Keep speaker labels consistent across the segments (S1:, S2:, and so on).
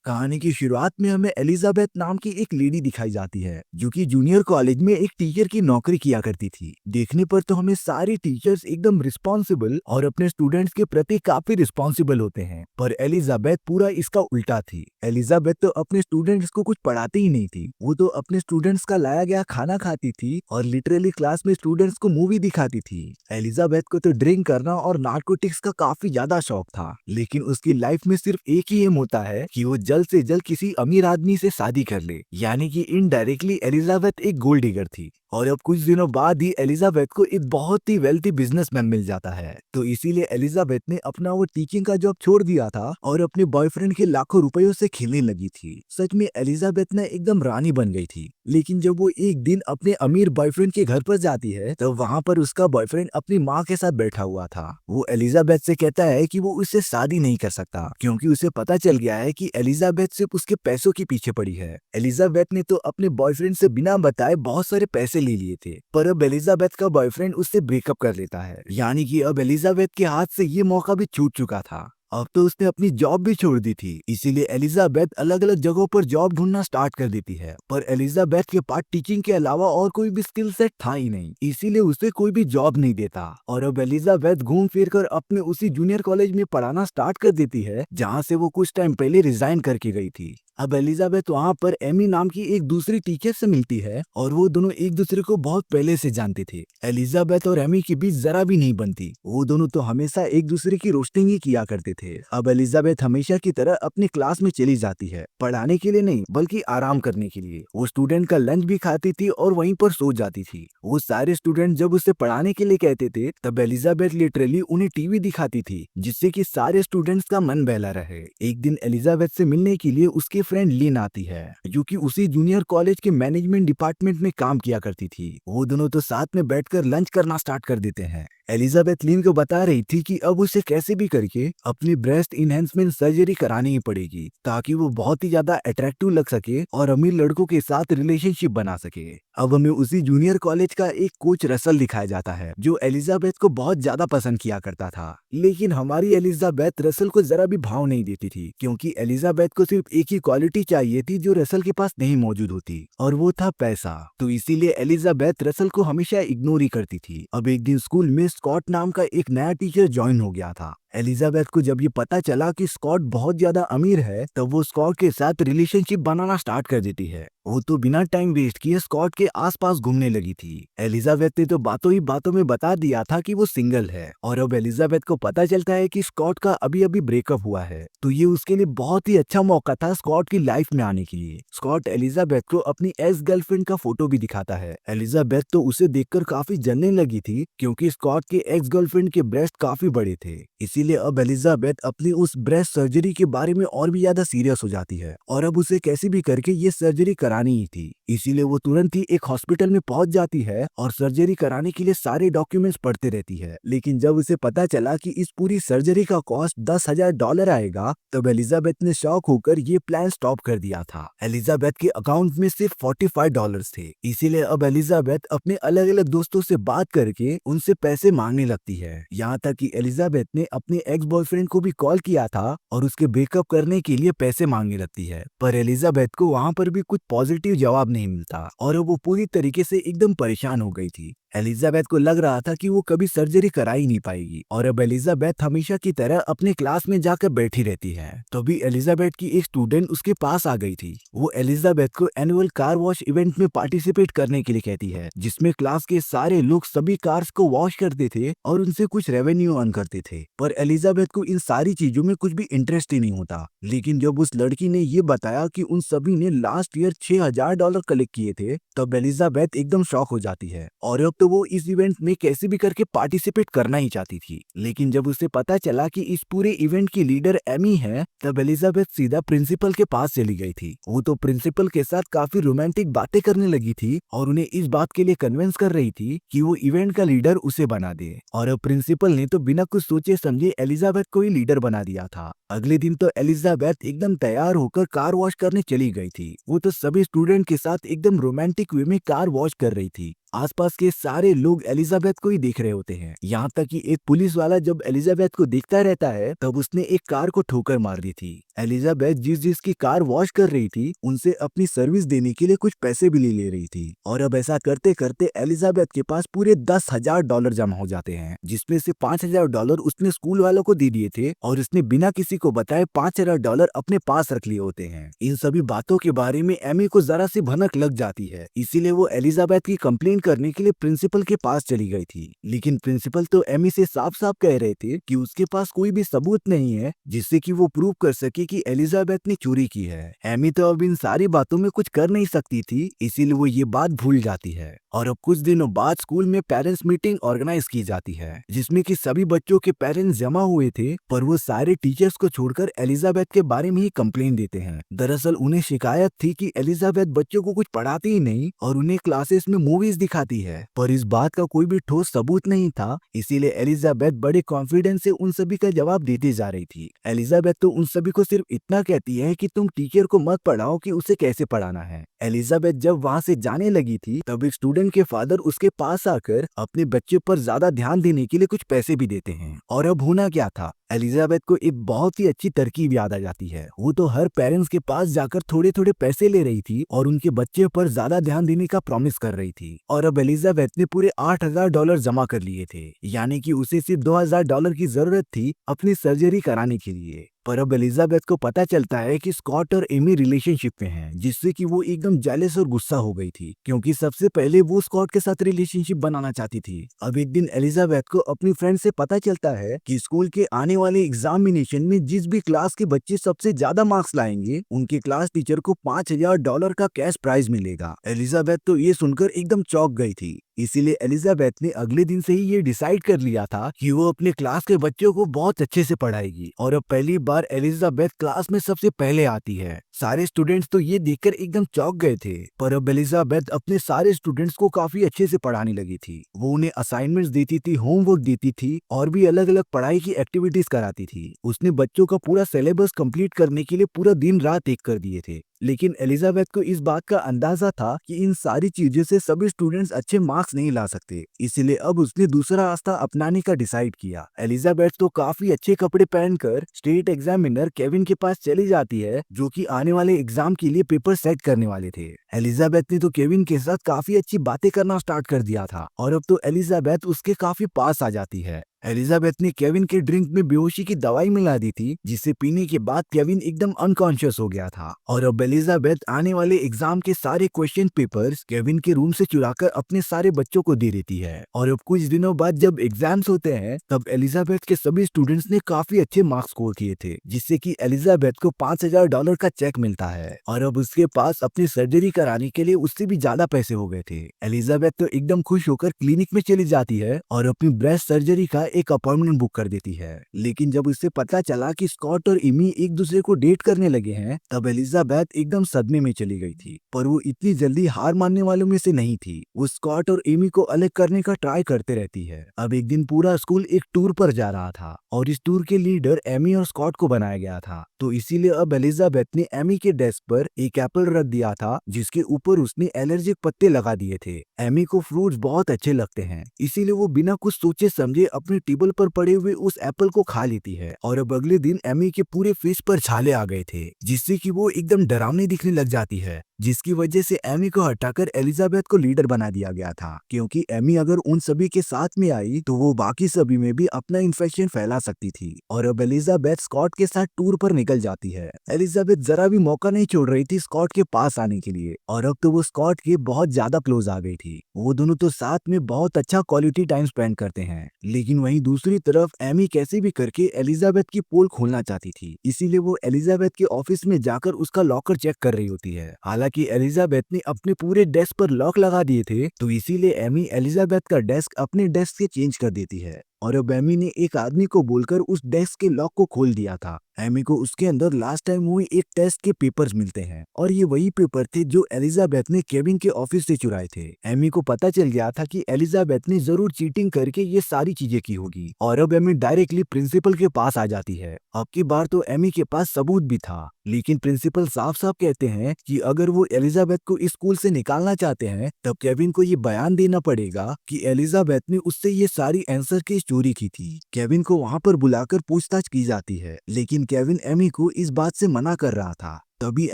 S1: कहानी की शुरुआत में हमें एलिजाबेथ नाम की एक लेडी दिखाई जाती है जो कि जूनियर कॉलेज में एक टीचर की नौकरी किया करती थी। देखने पर तो हमें सारे टीचर्स एकदम रिस्पॉन्सिबल और अपने स्टूडेंट्स के प्रति काफी रिस्पॉन्सिबल होते हैं, पर एलिजाबेथ पूरा इसका उल्टा थी। एलिजाबेथ तो अपने स्टूडेंट्स को कुछ पढ़ाती ही नहीं थी, वो तो अपने स्टूडेंट्स का लाया गया खाना खाती थी और लिटरली क्लास में स्टूडेंट्स को मूवी दिखाती थी। एलिजाबेथ को तो ड्रिंक करना और नार्कोटिक्स का काफी ज्यादा शौक था, लेकिन उसकी लाइफ में सिर्फ एक ही एम होता है कि वो जल्द से जल्द किसी अमीर आदमी से शादी कर ले, यानी कि इनडायरेक्टली एलिजाबेथ एक गोल्ड डिगर थी। और अब कुछ दिनों बाद ही एलिजाबेथ को एक बहुत ही वेल्थी बिजनेसमैन मिल जाता है, तो इसीलिए एलिजाबेथ ने अपना वो टीचिंग का जॉब छोड़ दिया था और अपने बॉयफ्रेंड के लाखों रुपयों से खेलने लगी थी। सच में एलिजाबेथ ने एकदम रानी बन गई थी। लेकिन जब वो एक दिन अपने अमीर बॉयफ्रेंड के घर पर जाती है तो वहाँ पर उसका बॉयफ्रेंड अपनी माँ के साथ बैठा हुआ था। वो एलिजाबेथ से कहता है कि वो उससे शादी नहीं कर सकता क्योंकि उसे पता चल गया है कि एलिजाबेथ सिर्फ उसके पैसों के पीछे पड़ी है। एलिजाबेथ ने तो अपने बॉयफ्रेंड से बिना बताए बहुत सारे पैसे ले लिए थे, पर अब एलिजाबेथ का बॉयफ्रेंड उससे ब्रेकअप कर लेता है, यानी कि अब एलिजाबेथ के हाथ से ये मौका भी छूट चुका था। अब तो उसने अपनी जॉब भी छोड़ दी थी, इसीलिए एलिजाबेथ अलग अलग जगहों पर जॉब ढूंढना स्टार्ट कर देती है। पर एलिजाबेथ के पास टीचिंग के अलावा और कोई भी स्किल सेट था ही नहीं, इसीलिए उसे कोई भी जॉब नहीं देता। और अब एलिजाबेथ घूम फिर कर अपने उसी जूनियर कॉलेज में पढ़ाना स्टार्ट कर देती है जहाँ से वो कुछ टाइम पहले रिजाइन करके गई थी। अब एलिजाबेथ वहाँ पर एमी नाम की एक दूसरी टीचर से मिलती है और वो दोनों एक दूसरे को बहुत पहले से जानते थे। एलिजाबेथ और एमी के बीच जरा भी नहीं बनती, वो दोनों तो हमेशा एक दूसरे की रोस्टिंग ही किया करते थे। अब एलिजाबेथ हमेशा की तरह अपनी क्लास में चली जाती है, पढ़ाने के लिए नहीं बल्कि आराम करने के लिए। वो स्टूडेंट का लंच भी खाती थी और वहीं पर सो जाती थी। वो सारे स्टूडेंट जब उसे पढ़ाने के लिए कहते थे तब एलिजाबेथ लिटरली उन्हें टीवी दिखाती थी जिससे कि सारे स्टूडेंट्स का मन बहला रहे। एक दिन एलिजाबेथ से मिलने के लिए उसके फ्रेंड लिन आती है जो कि उसी जूनियर कॉलेज के मैनेजमेंट डिपार्टमेंट में काम किया करती थी। वो दोनों तो साथ में बैठकर लंच करना स्टार्ट कर देते हैं। एलिजाबेथ लिन को बता रही थी कि अब उसे कैसे भी करके अपनी ब्रेस्ट इनहेंसमेंट सर्जरी करानी ही पड़ेगी ताकि वो बहुत ही ज्यादा अट्रैक्टिव लग सके और अमीर लड़कों के साथ रिलेशनशिप बना सके। अब हमें उसी जूनियर कॉलेज का एक कोच रसल दिखाया जाता है जो एलिजाबेथ को बहुत ज्यादा पसंद किया करता था, लेकिन हमारी एलिजाबेथ रसल को जरा भी भाव नहीं देती थी क्योंकि एलिजाबेथ को सिर्फ एक ही क्वालिटी चाहिए थी जो रसल के पास नहीं मौजूद होती, और वो था पैसा। तो इसीलिए एलिजाबेथ रसल को हमेशा इग्नोर ही करती थी। अब एक दिन स्कूल में स्कॉट नाम का एक नया टीचर ज्वाइन हो गया था। एलिजाबेथ को जब ये पता चला कि स्कॉट बहुत ज्यादा अमीर है तब वो स्कॉट के साथ रिलेशनशिप बनाना स्टार्ट कर देती है। वो तो बिना टाइम वेस्ट किए स्कॉट के आसपास घूमने लगी थी। एलिजाबेथ ने तो बातों ही बातों में बता दिया था कि वो सिंगल है, और अब एलिजाबेथ को पता चलता है कि स्कॉट का अभी अभी ब्रेकअप हुआ है, तो ये उसके लिए बहुत ही अच्छा मौका था स्कॉट की लाइफ में आने के लिए। स्कॉट एलिजाबेथ को अपनी एक्स गर्लफ्रेंड का फोटो भी दिखाता है। एलिजाबेथ तो उसे देखकर काफी जलने लगी थी क्योंकि स्कॉट के एक्स गर्लफ्रेंड के ब्रेस्ट काफी बड़े थे। इसीलिए अब एलिजाबेथ अपनी उस ब्रेस्ट सर्जरी के बारे में और भी ज्यादा सीरियस हो जाती है और अब उसे कैसे भी करके ये सर्जरी करानी ही थी। इसीलिए वो तुरंत ही एक हॉस्पिटल में पहुंच जाती है और सर्जरी कराने के लिए सारे डॉक्यूमेंट्स पढ़ते रहती है। लेकिन जब उसे पता चला कि इस पूरी सर्जरी का कॉस्ट $10,000 आएगा तब एलिजाबेथ ने शॉक होकर ये प्लान स्टॉप कर दिया था। एलिजाबेथ के अकाउंट में सिर्फ $45 थे, इसीलिए अब एलिजाबेथ अपने अलग अलग दोस्तों से बात करके उनसे पैसे मांगने लगती है। यहाँ तक कि एलिजाबेथ ने अपने एक्स बॉयफ्रेंड को भी कॉल किया था और उसके ब्रेकअप करने के लिए पैसे मांगने लगती है, पर एलिजाबेथ को वहाँ पर भी कुछ पॉजिटिव जवाब नहीं मिलता और वो पूरी तरीके से एकदम परेशान हो गई थी। एलिजाबेथ को लग रहा था कि वो कभी सर्जरी करा ही नहीं पाएगी और अब एलिजाबेथ हमेशा की तरह अपने क्लास में जाकर बैठी रहती है। तभी एलिजाबेथ की एक स्टूडेंट उसके पास आ गई थी। वो एलिजाबेथ को एनुअल कार वॉश इवेंट में पार्टिसिपेट करने के लिए कहती है जिसमें क्लास के सारे लोग सभी कार्स को वॉश करते थे और उनसे कुछ रेवेन्यू अर्न करते थे, पर एलिजाबेथ को इन सारी चीजों में कुछ भी इंटरेस्ट ही नहीं होता। लेकिन जब उस लड़की ने ये बताया कि उन सभी ने लास्ट ईयर $6,000 कलेक्ट किए थे तब एलिजाबेथ एकदम शॉक हो जाती है और अब तो वो इस इवेंट में कैसे भी करके पार्टिसिपेट करना ही चाहती थी। लेकिन जब उसे पता चला कि इस पूरे इवेंट की लीडर एमी है तब एलिजाबेथ सीधा प्रिंसिपल के पास चली गई थी। वो तो प्रिंसिपल के साथ काफी रोमांटिक बातें करने लगी थी और उन्हें इस बात के लिए कन्विंस कर रही थी कि वो इवेंट का लीडर उसे बना दे, और अब प्रिंसिपल ने तो बिना कुछ सोचे समझे एलिजाबेथ को ही लीडर बना दिया था। अगले दिन तो एलिजाबेथ एकदम तैयार होकर कार वॉश करने चली गई थी। वो तो सभी स्टूडेंट के साथ एकदम रोमांटिक वे में कार वॉश कर रही थी। आसपास के सारे लोग एलिजाबेथ को ही देख रहे होते हैं। यहाँ तक कि एक पुलिस वाला जब एलिजाबेथ को देखता रहता है तब उसने एक कार को ठोकर मार दी थी। एलिजाबेथ जिसकी कार वॉश कर रही थी उनसे अपनी सर्विस देने के लिए कुछ पैसे भी ले रही थी और अब ऐसा करते करते एलिजाबेथ के पास पूरे $10,000 जमा हो जाते हैं, जिसमें से $5,000 उसने स्कूल वालों को दे दिए थे और उसने बिना किसी को बताए $5,000 अपने पास रख लिए होते हैं। इन सभी बातों के बारे में एमी को जरा सी भनक लग जाती है, इसीलिए वो एलिजाबेथ की कंप्लेंट करने के लिए प्रिंसिपल के पास चली गई थी। लेकिन प्रिंसिपल तो एमी से साफ साफ कह रहे थे कि उसके पास कोई भी सबूत नहीं है जिससे कि वो प्रूव कर सके कि एलिजाबेथ ने चोरी की है। एमी तो अब इन सारी बातों में कुछ कर नहीं सकती थी, इसीलिए वो ये बात भूल जाती है। और अब कुछ दिनों बाद स्कूल में पेरेंट्स मीटिंग ऑर्गेनाइज की जाती है जिसमें कि सभी बच्चों के पेरेंट्स जमा हुए थे, पर वो सारे टीचर्स को छोड़कर एलिजाबेथ के बारे में ही कंप्लेंट देते हैं। दरअसल उन्हें शिकायत थी कि एलिजाबेथ बच्चों को कुछ पढ़ाती ही नहीं और उन्हें क्लासेस में मूवीज दिखाती है, पर इस बात का कोई भी ठोस सबूत नहीं था। इसीलिए एलिजाबेथ बड़े कॉन्फिडेंस से उन सभी का जवाब देती जा रही थी। एलिजाबेथ तो उन सभी को सिर्फ इतना कहती है कि तुम टीचर को मत पढ़ाओ कि उसे कैसे पढ़ाना है। एलिजाबेथ जब वहाँ से जाने लगी थी तब एक स्टूडेंट के फादर उसके पास आकर अपने बच्चे पर ज्यादा ध्यान देने के लिए कुछ पैसे भी देते हैं। और अब होना क्या था, एलिजाबेथ को एक बहुत ही अच्छी तरकीब याद आ जाती है। वो तो हर पेरेंट्स के पास जाकर थोड़े थोड़े पैसे ले रही थी और उनके बच्चे पर ज्यादा ध्यान देने का प्रॉमिस कर रही थी। और अब एलिजाबेथ ने पूरे $8,000 जमा कर लिए थे, यानी कि उसे सिर्फ $2,000 की जरूरत थी अपनी सर्जरी कराने के लिए। पर अब एलिजाबेथ को पता चलता है कि स्कॉट और एमी रिलेशनशिप में हैं, जिससे कि वो एकदम जेलस और गुस्सा हो गई थी, क्योंकि सबसे पहले वो स्कॉट के साथ रिलेशनशिप बनाना चाहती थी। अब एक दिन एलिजाबेथ को अपनी फ्रेंड से पता चलता है कि स्कूल के आने वाले एग्जामिनेशन में जिस भी क्लास के बच्चे सबसे ज्यादा मार्क्स लाएंगे उनके क्लास टीचर को $5,000 का कैश प्राइज मिलेगा। एलिजाबेथ तो ये सुनकर एकदम चौंक गई थी, इसीलिए एलिजाबेथ ने अगले दिन से ही ये डिसाइड कर लिया था कि वो अपने क्लास के बच्चों को बहुत अच्छे से पढ़ाएगी। और अब पहली बार एलिजाबेथ क्लास में सबसे पहले आती है। सारे स्टूडेंट्स तो ये देखकर एकदम चौंक गए थे, पर अब एलिजाबेथ अपने सारे स्टूडेंट्स को काफी अच्छे से पढ़ाने लगी थी। वो उन्हें असाइनमेंट्स देती थी, होमवर्क देती थी और भी अलग अलग पढ़ाई की एक्टिविटीज कराती थी। उसने बच्चों का पूरा सिलेबस कंप्लीट करने के लिए पूरा दिन रात एक कर दिए थे। लेकिन एलिजाबेथ को इस बात का अंदाजा था कि इन सारी चीजों से सभी स्टूडेंट्स अच्छे मार्क्स नहीं ला सकते, इसलिए अब उसने दूसरा रास्ता अपनाने का डिसाइड किया। एलिजाबेथ तो काफी अच्छे कपड़े पहनकर स्टेट एग्जामिनर केविन के पास चली जाती है, जो कि आने वाले एग्जाम के लिए पेपर सेट करने वाले थे। एलिजाबेथ ने तो केविन के साथ काफी अच्छी बातें करना स्टार्ट कर दिया था और अब तो एलिजाबेथ उसके काफी पास आ जाती है। एलिजाबेथ ने केविन के ड्रिंक में बेहोशी की दवाई मिला दी थी, जिसे पीने के बाद केविन एकदम अनकॉन्शियस हो गया था। और अब एलिजाबेथ आने वाले एग्जाम के सारे क्वेश्चन पेपर्स केविन के रूम से चुराकर अपने सारे बच्चों को दे देती है। और अब कुछ दिनों बाद जब एग्जाम्स होते हैं तब एलिजाबेथ के सभी स्टूडेंट्स ने काफी अच्छे मार्क्स स्कोर किए थे, जिससे कि एलिजाबेथ को $5,000 का चेक मिलता है। और अब उसके पास अपनी सर्जरी कराने के लिए उससे भी ज्यादा पैसे हो गए थे। एलिजाबेथ तो एकदम खुश होकर क्लिनिक में चली जाती है और अपनी ब्रेस्ट सर्जरी का एक अपॉइंटमेंट बुक कर देती है। लेकिन जब उसे पता चला कि स्कॉट और एमी एक दूसरे को डेट करने लगे हैं तब एलिजाबेथ एकदम सदमे में चली गई थी। पर वो इतनी जल्दी हार मानने वालों में से नहीं थी। वो स्कॉट और एमी को अलग करने का ट्राई करते रहती है। अब एक दिन पूरा स्कूल एक टूर पर जा रहा था और इस टूर के लीडर एमी और स्कॉट को बनाया गया था, तो इसीलिए अब एलिजाबेथ ने एमी के डेस्क पर एक एप्पल रख दिया था, जिसके ऊपर उसने एलर्जिक पत्ते लगा दिए थे। एमी को फ्रूट्स बहुत अच्छे लगते हैं, इसीलिए वो बिना कुछ सोचे समझे अपने टेबल पर पड़े हुए उस एप्पल को खा लेती है। और अब अगले दिन एमी के पूरे फेस पर छाले आ गए थे, जिससे कि वो एकदम डरावनी दिखने लग जाती है, जिसकी वजह से एमी को हटाकर एलिजाबेथ को लीडर बना दिया गया था, क्योंकि एमी अगर उन सभी के साथ में आई तो वो बाकी सभी में भी अपना इन्फेक्शन फैला सकती थी। और अब एलिजाबेथ स्कॉट के साथ टूर पर निकल जाती है। एलिजाबेथ जरा भी मौका नहीं छोड़ रही थी स्कॉट के पास आने के लिए, और अब तो वो स्कॉट के बहुत ज्यादा क्लोज आ गई थी। वो दोनों तो साथ में बहुत अच्छा क्वालिटी टाइम स्पेंड करते हैं। लेकिन वहीं दूसरी तरफ एमी कैसे भी करके एलिजाबेथ की पोल खोलना चाहती थी, इसीलिए वो एलिजाबेथ के ऑफिस में जाकर उसका लॉकर चेक कर रही होती है। हालांकि एलिजाबेथ ने अपने पूरे डेस्क पर लॉक लगा दिए थे, तो इसीलिए एमी एलिजाबेथ का डेस्क अपने डेस्क से चेंज कर देती है। और अब एमी ने एक आदमी को बोलकर उस डेस्क के लॉक को खोल दिया था। एमी को उसके अंदर लास्ट टाइम हुए एक टेस्ट के पेपर्स मिलते हैं और ये वही पेपर थे जो एलिजाबेथ ने केविन के ऑफिस से चुराए थे। एमी को पता चल गया था कि एलिजाबेथ ने जरूर चीटिंग करके ये सारी चीजें की होगी और अब एमी डायरेक्टली प्रिंसिपल के पास आ जाती है। अब की बार तो एमी के पास सबूत भी था, लेकिन प्रिंसिपल साफ साफ कहते हैं कि अगर वो एलिजाबेथ को इस स्कूल से निकालना चाहते हैं तब केविन को ये बयान देना पड़ेगा कि एलिजाबेथ ने उससे ये सारी आंसर की चोरी की थी। केविन को वहां पर बुलाकर पूछताछ की जाती है, लेकिन केविन एमी को इस बात से मना कर रहा था। तभी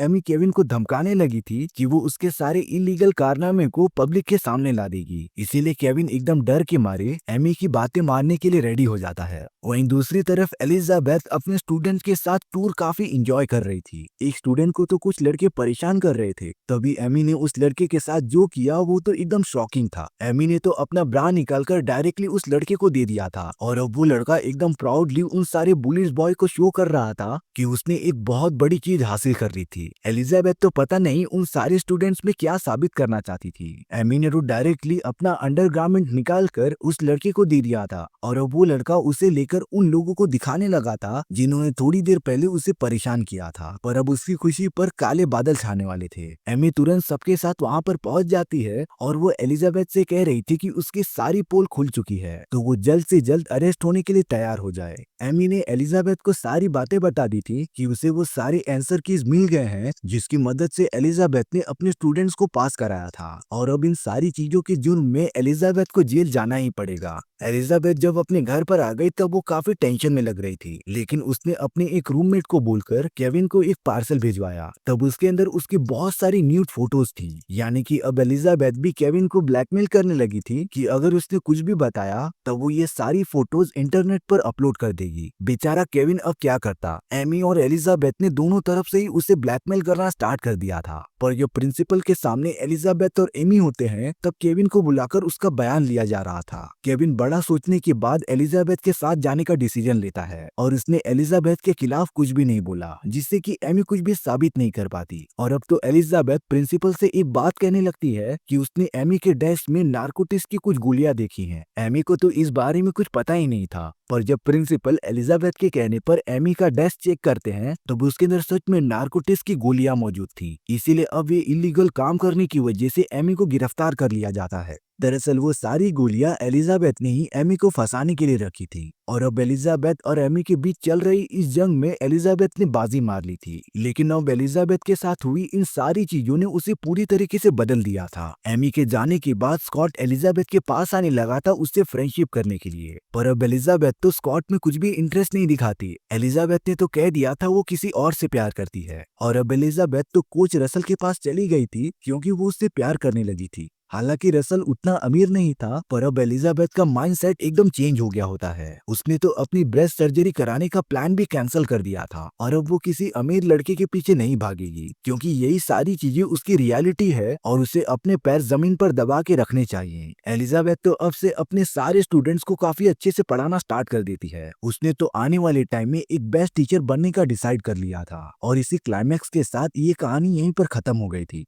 S1: एमी केविन को धमकाने लगी थी कि वो उसके सारे इलीगल कारनामे को पब्लिक के सामने ला देगी। इसीलिए केविन एकदम डर के मारे एमी की बातें मानने के लिए रेडी हो जाता है। वहीं दूसरी तरफ एलिजाबेथ अपने स्टूडेंट के साथ टूर काफी एंजॉय कर रही थी। एक स्टूडेंट को तो कुछ लड़के परेशान कर रहे थे, तभी एमी ने उस लड़के के साथ जो किया वो तो एकदम शॉकिंग था। एमी ने तो अपना ब्रा निकालकर डायरेक्टली उस लड़के को दे दिया था और अब वो लड़का एकदम प्राउडली उन सारे बुलिस बॉय को शो कर रहा था कि उसने एक बहुत बड़ी चीज हासिल कर रही थी। एलिजाबेथ तो पता नहीं उन सारे स्टूडेंट्स में क्या साबित करना चाहती थी। एमी ने तो डायरेक्टली अपना अंडरगारमेंट निकाल कर उस लड़के को दे दिया था और अब वो लड़का उसे लेकर उन लोगों को दिखाने लगा था जिन्होंने थोड़ी देर पहले उसे परेशान किया था, पर अब उसकी खुशी पर काले बादल छाने वाले थे। एमी तुरंत सबके साथ वहां पर पहुंच जाती है और वो एलिजाबेथ से कह रही थी कि उसकी सारी पोल खुल चुकी है तो वो जल्द से जल्द अरेस्ट होने के लिए तैयार हो जाए। एमी ने एलिजाबेथ को सारी बातें बता दी थी कि उसे वो सारे आंसर कीज मिल गए हैं जिसकी मदद से एलिजाबेथ ने अपने स्टूडेंट्स को पास कराया था और अब इन सारी चीजों के जुर्म में एलिजाबेथ को जेल जाना ही पड़ेगा। एलिजाबेथ जब अपने घर पर आ गई तब वो काफी टेंशन में लग रही थी, लेकिन उसने अपने एक रूममेट को बोलकर केविन को एक पार्सल भिजवाया। तब उसके अंदर उसकी बहुत सारी न्यूड फोटोज थी, यानी कि अब एलिजाबेथ भी केविन को ब्लैकमेल करने लगी थी कि अगर उसने कुछ भी बताया तब वो ये सारी फोटोज इंटरनेट पर अपलोड कर देगी। बेचारा केविन अब क्या करता, एमी और एलिजाबेथ ने दोनों तरफ से ही उसे ब्लैकमेल करना स्टार्ट कर दिया था। पर जब प्रिंसिपल के सामने एलिजाबेथ और एमी होते हैं तब केविन को बुलाकर उसका बयान लिया जा रहा था। केविन बड़ा सोचने के बाद एलिजाबेथ के साथ जाने का डिसीजन लेता है और उसने एलिजाबेथ के खिलाफ कुछ भी नहीं बोला, जिससे कि एमी कुछ भी साबित नहीं कर पाती। और अब तो एलिजाबेथ प्रिंसिपल से एक बात कहने लगती है कि उसने एमी के डेस्क में नारकोटिक्स की कुछ गोलियां देखी हैं। एमी को तो इस बारे में कुछ पता ही नहीं था, पर जब प्रिंसिपल एलिजाबेथ के कहने पर एमी का डेस्क चेक करते हैं तब उसके अंदर सच में नारकोटिक्स की गोलियां मौजूद थी। इसीलिए अब ये इलीगल काम करने की वजह से एमी को गिरफ्तार कर लिया जाता है। दरअसल वो सारी गोलियां एलिजाबेथ ने ही एमी को फंसाने के लिए रखी थी और अब एलिजाबेथ और एमी के बीच चल रही इस जंग में एलिजाबेथ ने बाजी मार ली थी, लेकिन अब एलिजाबेथ के साथ हुई इन सारी चीजों ने उसे पूरी तरीके से बदल दिया था। एमी के जाने के बाद स्कॉट एलिजाबेथ के पास आने लगा था उससे फ्रेंडशिप करने के लिए, पर अब एलिजाबेथ तो स्कॉट में कुछ भी इंटरेस्ट नहीं दिखाती। एलिजाबेथ ने तो कह दिया था वो किसी और से प्यार करती है और अब एलिजाबेथ तो कोच रसल के पास चली गई थी क्योंकि वो उससे प्यार करने लगी थी। हालांकि रसल उतना अमीर नहीं था, पर अब एलिजाबेथ का माइंडसेट एकदम चेंज हो गया होता है। उसने तो अपनी ब्रेस्ट सर्जरी कराने का प्लान भी कैंसिल कर दिया था और अब वो किसी अमीर लड़के के पीछे नहीं भागेगी, क्योंकि यही सारी चीजें उसकी रियलिटी है और उसे अपने पैर जमीन पर दबा के रखने चाहिए। एलिजाबेथ तो अब से अपने सारे स्टूडेंट्स को काफी अच्छे से पढ़ाना स्टार्ट कर देती है। उसने तो आने वाले टाइम में एक बेस्ट टीचर बनने का डिसाइड कर लिया था और इसी क्लाइमैक्स के साथ ये कहानी यहीं पर खत्म हो गई थी।